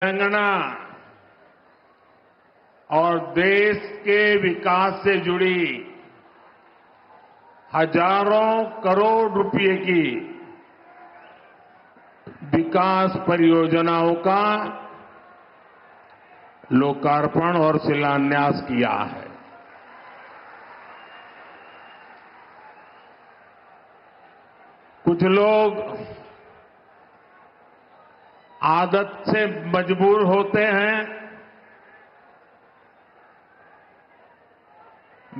तेलंगाना और देश के विकास से जुड़ी हजारों करोड़ रुपए की विकास परियोजनाओं का लोकार्पण और शिलान्यास किया है। कुछ लोग आदत से मजबूर होते हैं,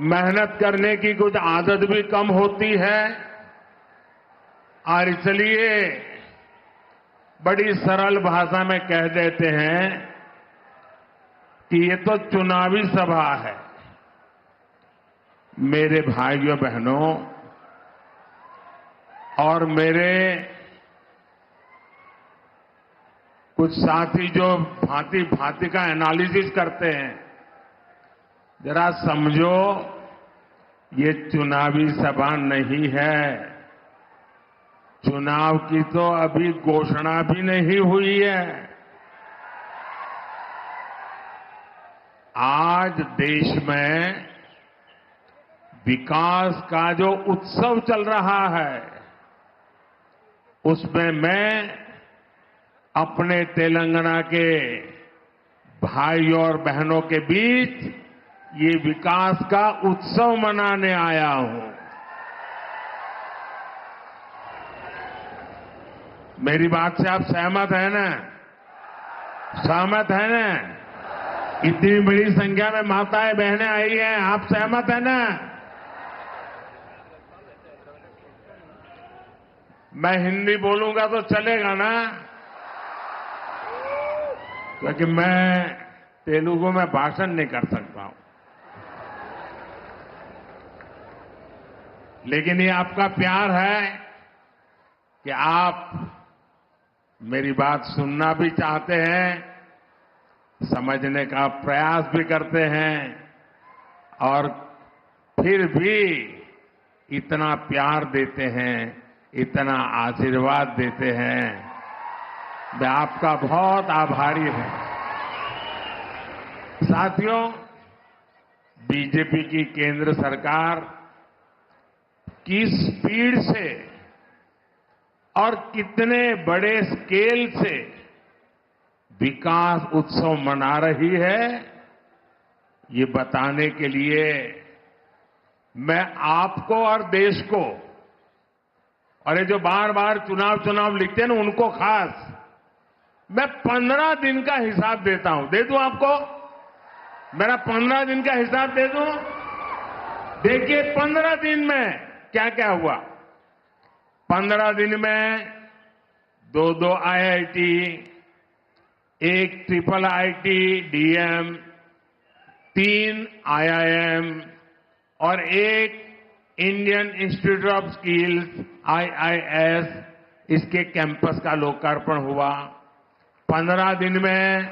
मेहनत करने की कुछ आदत भी कम होती है और इसलिए बड़ी सरल भाषा में कह देते हैं कि ये तो चुनावी सभा है। मेरे भाइयों बहनों और मेरे कुछ साथी जो भांति भांति का एनालिसिस करते हैं, जरा समझो, ये चुनावी सभा नहीं है। चुनाव की तो अभी घोषणा भी नहीं हुई है। आज देश में विकास का जो उत्सव चल रहा है, उसमें मैं अपने तेलंगाना के भाइयों और बहनों के बीच ये विकास का उत्सव मनाने आया हूं। मेरी बात से आप सहमत हैं ना? सहमत हैं ना? इतनी बड़ी संख्या में माताएं बहनें आई हैं, आप सहमत हैं ना? मैं हिंदी बोलूंगा तो चलेगा ना? क्योंकि मैं तेलुगु में भाषण नहीं कर सकता हूं, लेकिन ये आपका प्यार है कि आप मेरी बात सुनना भी चाहते हैं, समझने का प्रयास भी करते हैं और फिर भी इतना प्यार देते हैं, इतना आशीर्वाद देते हैं। मैं आपका बहुत आभारी हूं। साथियों, बीजेपी की केंद्र सरकार किस स्पीड से और कितने बड़े स्केल से विकास उत्सव मना रही है, ये बताने के लिए मैं आपको और देश को, और ये जो बार बार चुनाव लिखते हैं ना, उनको खास मैं 15 दिन का हिसाब देता हूं। दे दूं आपको? मेरा 15 दिन का हिसाब दे दूं? देखिए 15 दिन में क्या क्या हुआ। 15 दिन में 2 IIT, 1 triple IIT DM, 3 IIM और 1 Indian institute of skills IIS, इसके कैंपस का लोकार्पण हुआ। 15 दिन में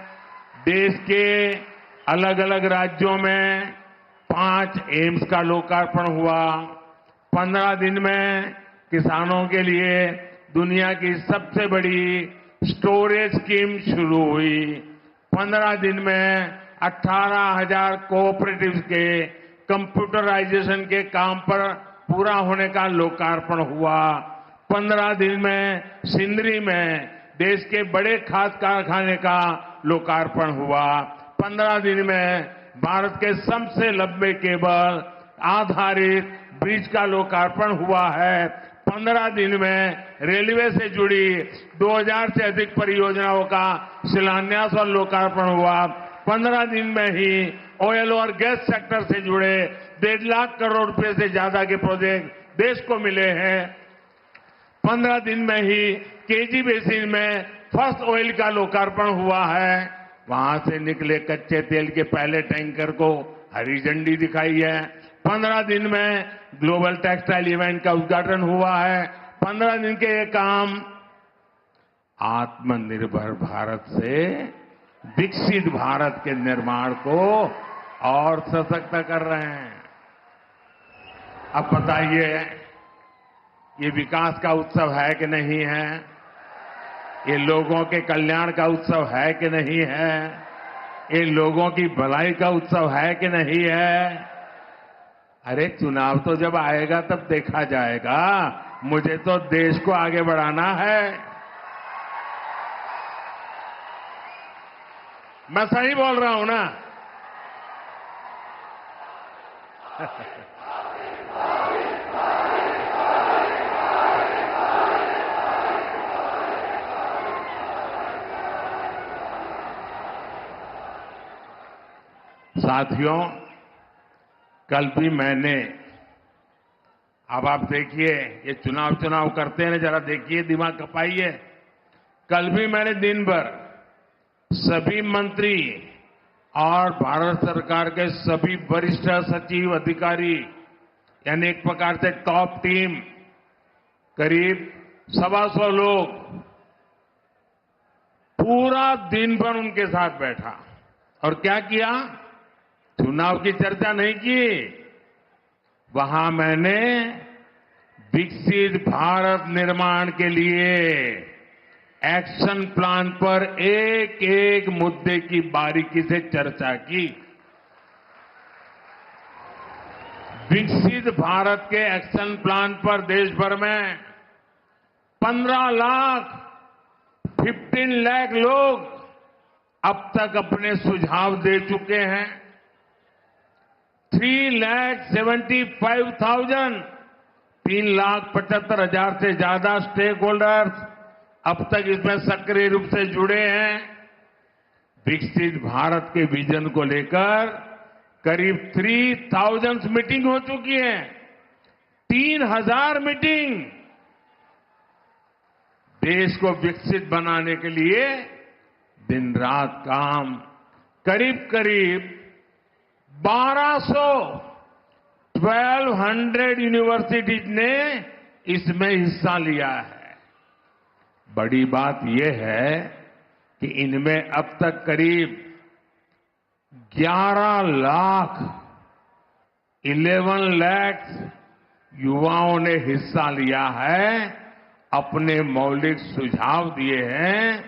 देश के अलग अलग राज्यों में 5 एम्स का लोकार्पण हुआ। 15 दिन में किसानों के लिए दुनिया की सबसे बड़ी स्टोरेज स्कीम शुरू हुई। 15 दिन में 18,000 कोऑपरेटिव्स के कंप्यूटराइजेशन के काम पर पूरा होने का लोकार्पण हुआ। 15 दिन में सिंदरी में देश के बड़े खाद कारखाने का लोकार्पण हुआ। 15 दिन में भारत के सबसे लंबे केबल आधारित ब्रिज का लोकार्पण हुआ है। 15 दिन में रेलवे से जुड़ी 2000 से अधिक परियोजनाओं का शिलान्यास और लोकार्पण हुआ। 15 दिन में ही ऑयल और गैस सेक्टर से जुड़े 1.5 लाख करोड़ रुपए से ज्यादा के प्रोजेक्ट देश को मिले हैं। 15 दिन में ही केजी बेसिन में फर्स्ट ऑयल का लोकार्पण हुआ है। वहां से निकले कच्चे तेल के पहले टैंकर को हरी झंडी दिखाई है। 15 दिन में ग्लोबल टेक्सटाइल इवेंट का उद्घाटन हुआ है। 15 दिन के ये काम आत्मनिर्भर भारत से विकसित भारत के निर्माण को और सशक्त कर रहे हैं। अब बताइए, ये विकास का उत्सव है कि नहीं है? ये लोगों के कल्याण का उत्सव है कि नहीं है? ये लोगों की भलाई का उत्सव है कि नहीं है? अरे चुनाव तो जब आएगा तब देखा जाएगा। मुझे तो देश को आगे बढ़ाना है। मैं सही बोल रहा हूं ना? साथियों, कल भी मैंने, अब आप देखिए, ये चुनाव करते हैं ना, जरा देखिए, दिमाग खपाइए। कल भी मैंने दिन भर सभी मंत्री और भारत सरकार के सभी वरिष्ठ सचिव अधिकारी, यानी एक प्रकार से टॉप टीम, करीब 125 लोग, पूरा दिन भर उनके साथ बैठा और क्या किया? चुनाव की चर्चा नहीं की। वहां मैंने विकसित भारत निर्माण के लिए एक्शन प्लान पर एक एक मुद्दे की बारीकी से चर्चा की। विकसित भारत के एक्शन प्लान पर देश भर में 15 लाख लोग अब तक अपने सुझाव दे चुके हैं। 3,75,000 से ज्यादा स्टेक होल्डर्स अब तक इसमें सक्रिय रूप से जुड़े हैं। विकसित भारत के विजन को लेकर करीब 3,000 मीटिंग हो चुकी है। 3,000 मीटिंग। देश को विकसित बनाने के लिए दिन रात काम। करीब 1200 यूनिवर्सिटीज ने इसमें हिस्सा लिया है। बड़ी बात यह है कि इनमें अब तक करीब 11 लाख युवाओं ने हिस्सा लिया है, अपने मौलिक सुझाव दिए हैं,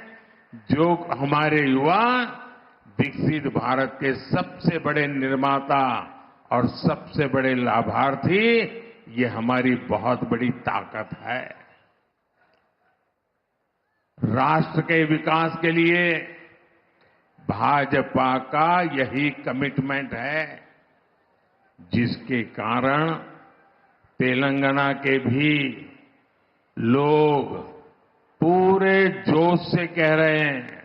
जो हमारे युवा विकसित भारत के सबसे बड़े निर्माता और सबसे बड़े लाभार्थी, ये हमारी बहुत बड़ी ताकत है। राष्ट्र के विकास के लिए भाजपा का यही कमिटमेंट है, जिसके कारण तेलंगाना के भी लोग पूरे जोश से कह रहे हैं।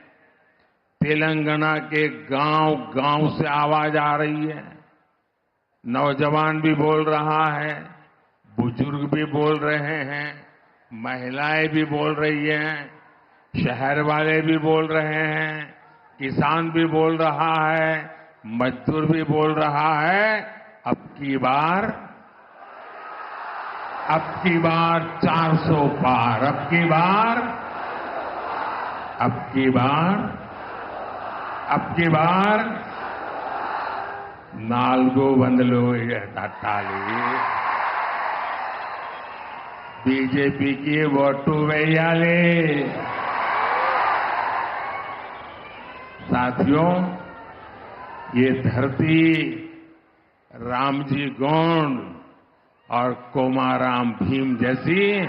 तेलंगाना के गांव से आवाज आ रही है। नौजवान भी बोल रहा है, बुजुर्ग भी बोल रहे हैं, महिलाएं भी बोल रही हैं, शहर वाले भी बोल रहे हैं, किसान भी बोल रहा है, मजदूर भी बोल रहा है। अब की बार 400 पार। अब की बार 4 వందలు తట్టాలి। बीजेपीకి ఓటు వేయాలి। साथियों, ये धरती रामजी गोंड और कोमाराम भीम जैसी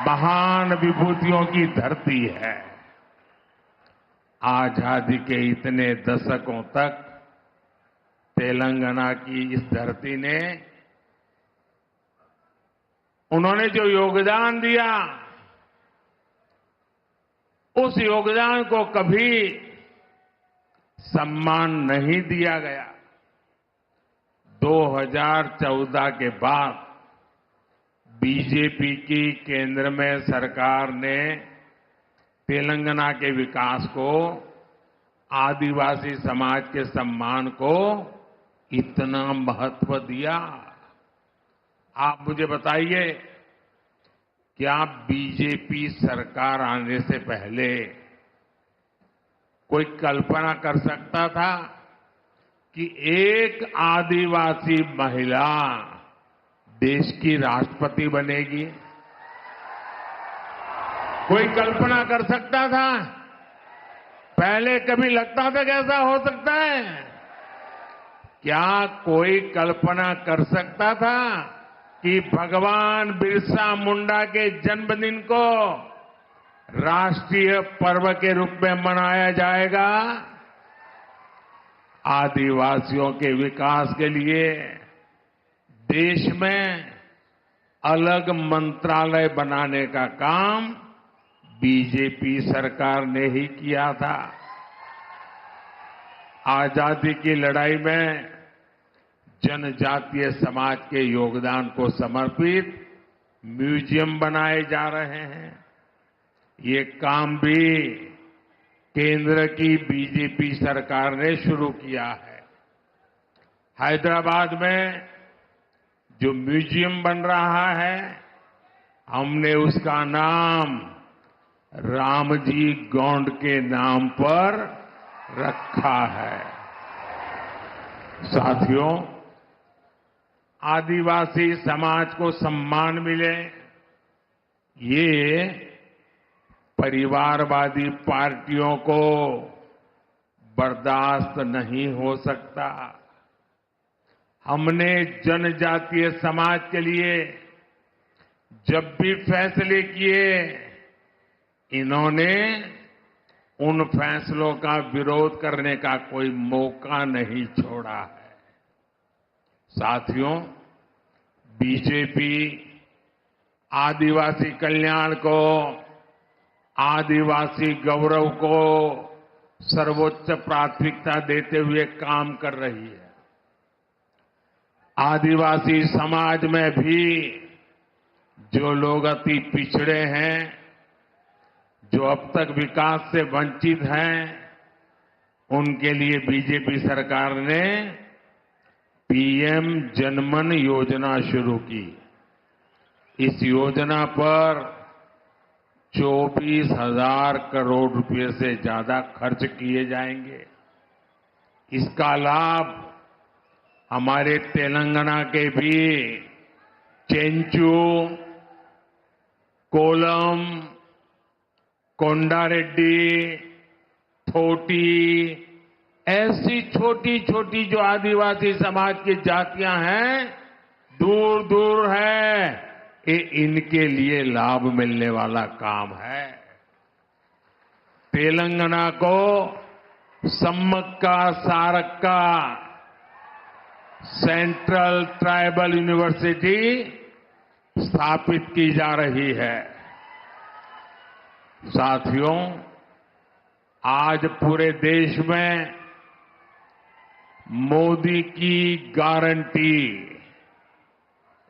महान विभूतियों की धरती है। आजादी के इतने दशकों तक तेलंगाना की इस धरती ने, उन्होंने जो योगदान दिया, उस योगदान को कभी सम्मान नहीं दिया गया। 2014 के बाद बीजेपी की केंद्र में सरकार ने तेलंगाना के विकास को, आदिवासी समाज के सम्मान को इतना महत्व दिया। आप मुझे बताइए, क्या बीजेपी सरकार आने से पहले कोई कल्पना कर सकता था कि एक आदिवासी महिला देश की राष्ट्रपति बनेगी? कोई कल्पना कर सकता था? पहले कभी लगता था कि ऐसा हो सकता है? क्या कोई कल्पना कर सकता था कि भगवान बिरसा मुंडा के जन्मदिन को राष्ट्रीय पर्व के रूप में मनाया जाएगा? आदिवासियों के विकास के लिए देश में अलग मंत्रालय बनाने का काम बीजेपी सरकार ने ही किया था। आजादी की लड़ाई में जनजातीय समाज के योगदान को समर्पित म्यूजियम बनाए जा रहे हैं। ये काम भी केंद्र की बीजेपी सरकार ने शुरू किया है। हैदराबाद में जो म्यूजियम बन रहा है, हमने उसका नाम रामजी गोंड के नाम पर रखा है। साथियों, आदिवासी समाज को सम्मान मिले, ये परिवारवादी पार्टियों को बर्दाश्त नहीं हो सकता। हमने जनजातीय समाज के लिए जब भी फैसले किए, इन्होंने उन फैसलों का विरोध करने का कोई मौका नहीं छोड़ा है। साथियों, बीजेपी आदिवासी कल्याण को, आदिवासी गौरव को सर्वोच्च प्राथमिकता देते हुए काम कर रही है। आदिवासी समाज में भी जो लोग अति पिछड़े हैं, जो अब तक विकास से वंचित हैं, उनके लिए बीजेपी सरकार ने पीएम जनमन योजना शुरू की। इस योजना पर 24,000 करोड़ रुपए से ज्यादा खर्च किए जाएंगे। इसका लाभ हमारे तेलंगाना के भी चेंचू, कोलम, कोंडारेड्डी, थोटी, ऐसी छोटी छोटी जो आदिवासी समाज की जातियां हैं, दूर दूर है, ये इनके लिए लाभ मिलने वाला काम है। तेलंगाना को Sammakka Sarakka central tribal university स्थापित की जा रही है। साथियों, आज पूरे देश में मोदी की गारंटी,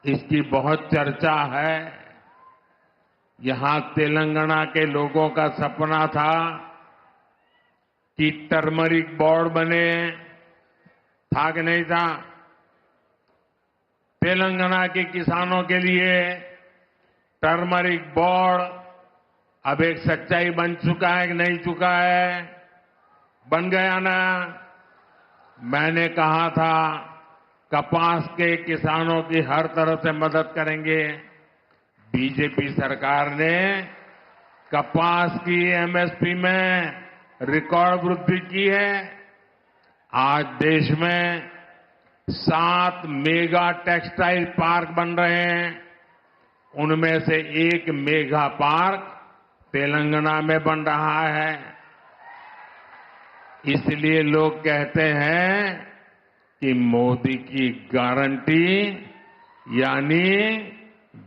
इसकी बहुत चर्चा है। यहां तेलंगाना के लोगों का सपना था कि टर्मरिक बोर्ड बने, था कि नहीं था? तेलंगाना के किसानों के लिए टर्मरिक बोर्ड अब एक सच्चाई बन चुका है कि नहीं चुका है? बन गया ना? मैंने कहा था कपास के किसानों की हर तरह से मदद करेंगे। बीजेपी सरकार ने कपास की एमएसपी में रिकॉर्ड वृद्धि की है। आज देश में 7 मेगा टेक्सटाइल पार्क बन रहे हैं। उनमें से एक मेगा पार्क तेलंगाना में बन रहा है। इसलिए लोग कहते हैं कि मोदी की गारंटी यानी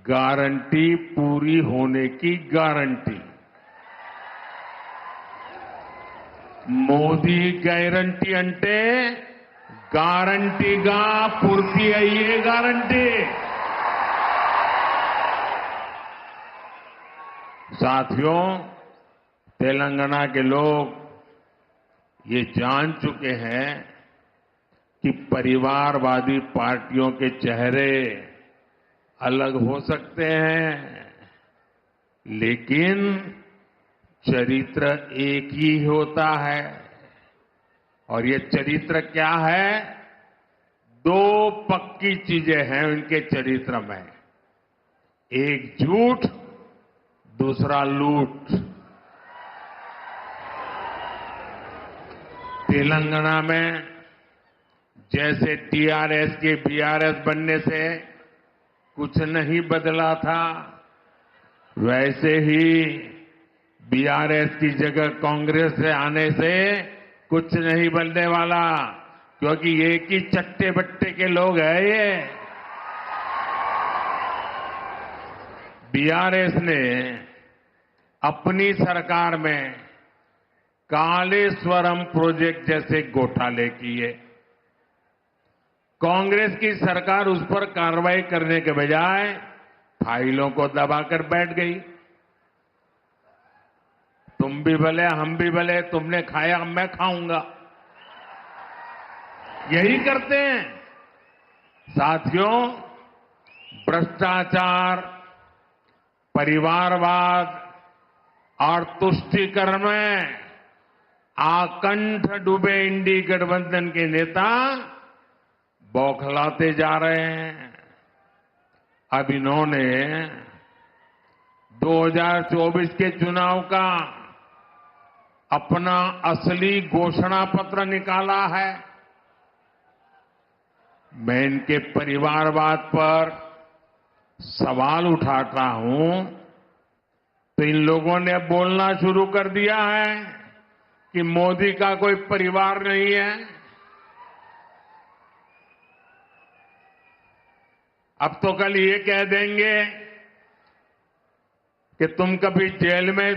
गारंटी पूरी होने की गारंटी। మోదీ గ్యారంటీ అంటే గ్యారంటీగా పూర్తి అయ్యే గ్యారంటీ। साथियों, तेलंगाना के लोग ये जान चुके हैं कि परिवारवादी पार्टियों के चेहरे अलग हो सकते हैं, लेकिन चरित्र एक ही होता है। और ये चरित्र क्या है? 2 पक्की चीजें हैं उनके चरित्र में। एक झूठ, दूसरा लूट। तेलंगाना में जैसे टीआरएस के बीआरएस बनने से कुछ नहीं बदला था, वैसे ही बीआरएस की जगह कांग्रेस से आने से कुछ नहीं बनने वाला, क्योंकि एक ही चट्टे बट्टे के लोग हैं ये। बीआरएस ने अपनी सरकार में कालेश्वरम प्रोजेक्ट जैसे घोटाले किए। कांग्रेस की सरकार उस पर कार्रवाई करने के बजाय फाइलों को दबाकर बैठ गई। तुम भी भले हम भी भले, तुमने खाया मैं खाऊंगा, यही करते हैं। साथियों, भ्रष्टाचार, परिवारवाद और तुष्टीकरण में आकंठ डूबे इंडी गठबंधन के नेता बौखलाते जा रहे हैं। अब इन्होंने 2024 के चुनाव का अपना असली घोषणा पत्र निकाला है। मैं इनके परिवारवाद पर सवाल उठाता हूं तो इन लोगों ने बोलना शुरू कर दिया है कि मोदी का कोई परिवार नहीं है। अब तो कल ये कह देंगे कि तुम कभी जेल में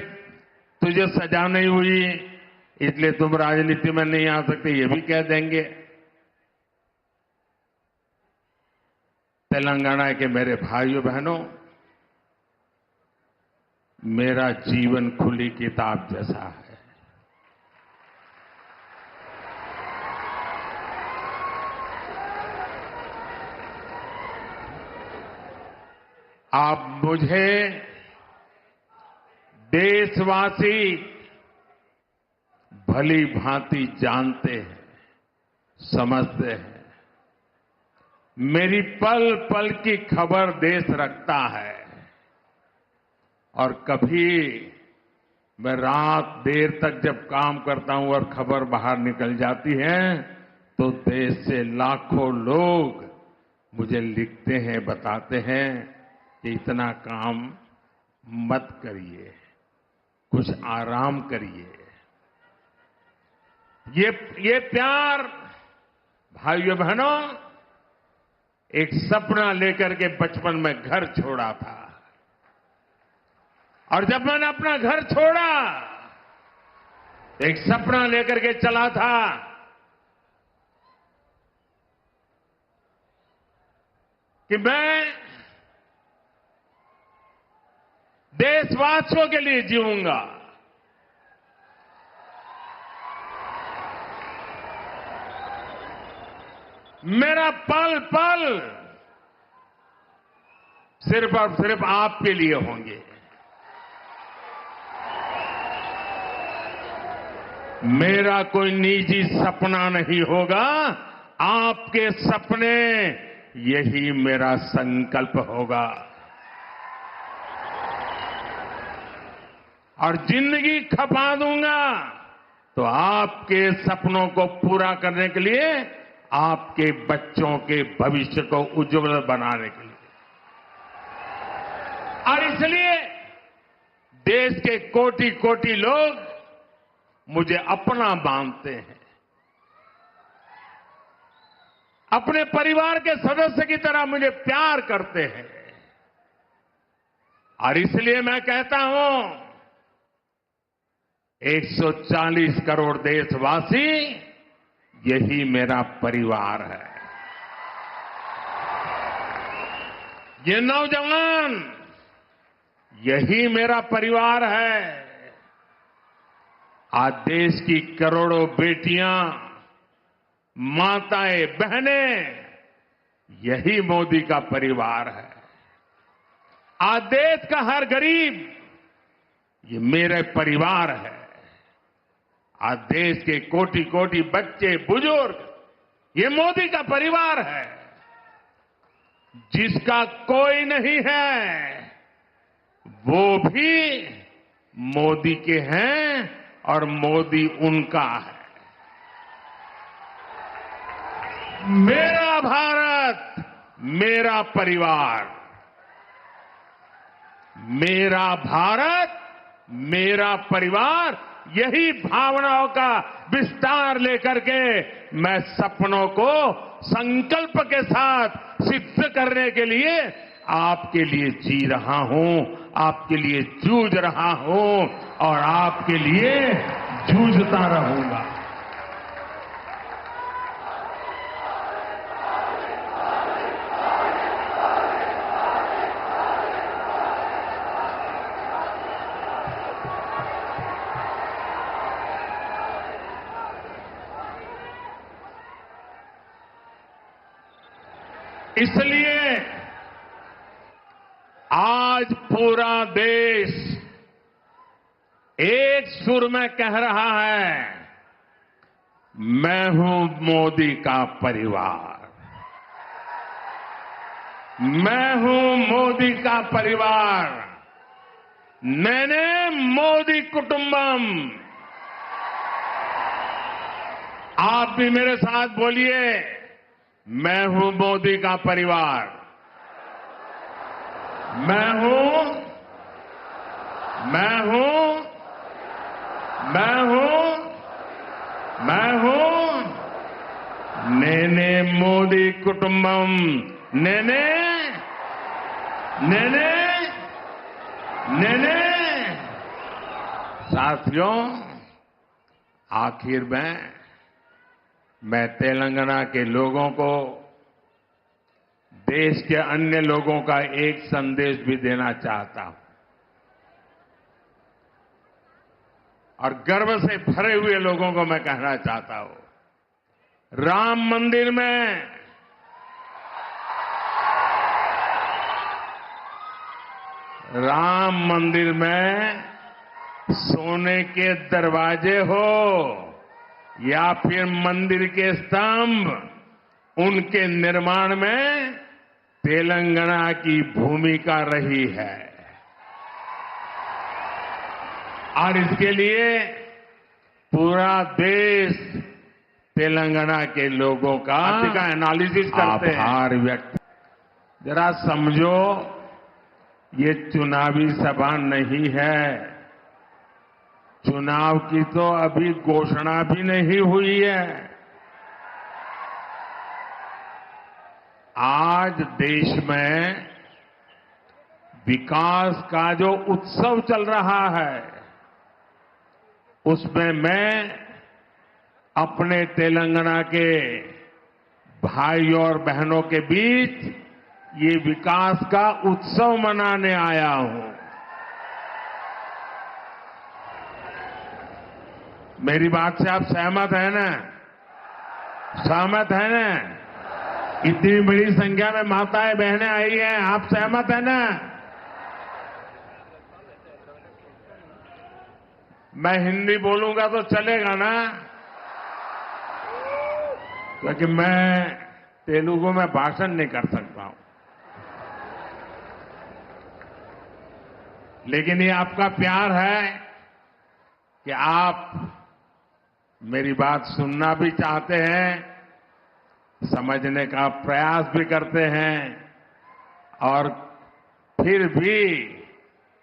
तुझे सजा नहीं हुई इसलिए तुम राजनीति में नहीं आ सकते, ये भी कह देंगे। तेलंगाना के मेरे भाइयों बहनों, मेरा जीवन खुली किताब जैसा है। आप मुझे देशवासी भली भांति जानते हैं, समझते हैं। मेरी पल पल की खबर देश रखता है और कभी मैं रात देर तक जब काम करता हूं और खबर बाहर निकल जाती है तो देश से लाखों लोग मुझे लिखते हैं, बताते हैं कि इतना काम मत करिए, कुछ आराम करिए। ये प्यार भाइयों बहनों, एक सपना लेकर के बचपन में घर छोड़ा था और जब मैंने अपना घर छोड़ा एक सपना लेकर के चला था कि मैं देशवासियों के लिए जीऊंगा। मेरा पल पल सिर्फ और सिर्फ आपके लिए होंगे। मेरा कोई निजी सपना नहीं होगा, आपके सपने, यही मेरा संकल्प होगा। और जिंदगी खपा दूंगा तो आपके सपनों को पूरा करने के लिए, आपके बच्चों के भविष्य को उज्जवल बनाने के लिए। और इसलिए देश के कोटि कोटि लोग मुझे अपना मानते हैं, अपने परिवार के सदस्य की तरह मुझे प्यार करते हैं। और इसलिए मैं कहता हूं 140 करोड़ देशवासी, यही मेरा परिवार है। ये नौजवान, यही मेरा परिवार है। आज देश की करोड़ों बेटियां, माताएं, बहनें, यही मोदी का परिवार है। आज देश का हर गरीब, ये मेरे परिवार है। आज देश के कोटि कोटि बच्चे, बुजुर्ग, ये मोदी का परिवार है। जिसका कोई नहीं है, वो भी मोदी के हैं और मोदी उनका है। मेरा भारत, मेरा परिवार। मेरा भारत, मेरा परिवार, यही भावनाओं का विस्तार लेकर के मैं सपनों को संकल्प के साथ सिद्ध करने के लिए आपके लिए जी रहा हूं, आपके लिए जूझ रहा हूं और आपके लिए जूझता रहूंगा। इसलिए आज पूरा देश एक सुर में कह रहा है, मैं हूं मोदी का परिवार। मैं हूं मोदी का परिवार। नैने मोदी कुटुंबम। आप भी मेरे साथ बोलिए, मैं हूं मोदी का परिवार। मैं हूं, मैं हूं, मैं हूं, मैं हूं नेने मोदी कुटुंबम। नेने, नेने, नेने। साथियों, आखिर में मैं तेलंगाना के लोगों को, देश के अन्य लोगों का एक संदेश भी देना चाहता हूं और गर्व से भरे हुए लोगों को मैं कहना चाहता हूं, राम मंदिर में सोने के दरवाजे हो या फिर मंदिर के स्तंभ, उनके निर्माण में तेलंगाना की भूमिका रही है और इसके लिए पूरा देश तेलंगाना के लोगों का एनालिसिस करते हैं, आभार व्यक्त। जरा समझो, ये चुनावी सभा नहीं है। चुनाव की तो अभी घोषणा भी नहीं हुई है। आज देश में विकास का जो उत्सव चल रहा है, उसमें मैं अपने तेलंगाना के भाई और बहनों के बीच ये विकास का उत्सव मनाने आया हूं। मेरी बात से आप सहमत हैं ना? सहमत हैं ना? इतनी बड़ी संख्या में माताएं बहनें आई हैं, आप सहमत हैं ना? मैं हिंदी बोलूंगा तो चलेगा ना? क्योंकि मैं तेलुगु में भाषण नहीं कर सकता हूं। लेकिन ये आपका प्यार है कि आप मेरी बात सुनना भी चाहते हैं, समझने का प्रयास भी करते हैं और फिर भी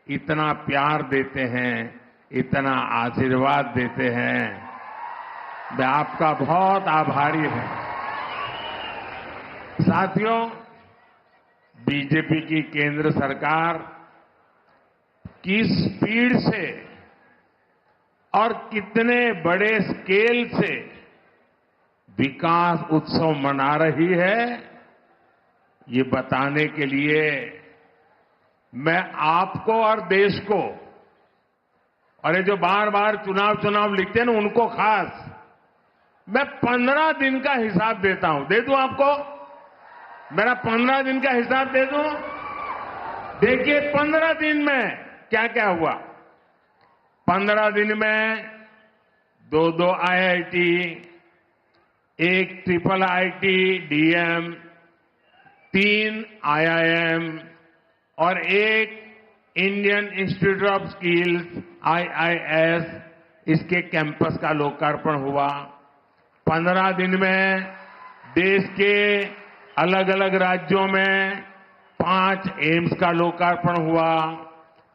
इतना प्यार देते हैं, इतना आशीर्वाद देते हैं। मैं आपका बहुत आभारी हूं। साथियों, बीजेपी की केंद्र सरकार किस स्पीड से और कितने बड़े स्केल से विकास उत्सव मना रही है, ये बताने के लिए मैं आपको और देश को, और ये जो बार बार चुनाव लिखते हैं ना, उनको खास मैं 15 दिन का हिसाब देता हूं। दे दूं आपको? मेरा 15 दिन का हिसाब दे दूं? देखिए 15 दिन में क्या क्या हुआ। 15 दिन में 2 IIT, एक ट्रिपल IIT DM, 3 IIM और एक Indian institute of skills IIS इसके कैंपस का लोकार्पण हुआ। 15 दिन में देश के अलग अलग राज्यों में 5 एम्स का लोकार्पण हुआ।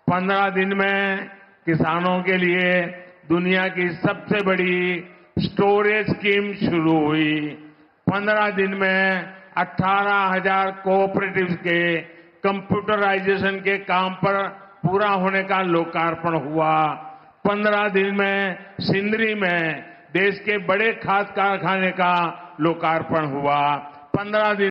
15 दिन में किसानों के लिए दुनिया की सबसे बड़ी स्टोरेज स्कीम शुरू हुई। 15 दिन में 18,000 कोऑपरेटिव्स के कंप्यूटराइजेशन के काम पर पूरा होने का लोकार्पण हुआ। 15 दिन में सिंदरी में देश के बड़े खाद कारखाने का लोकार्पण हुआ। 15 दिन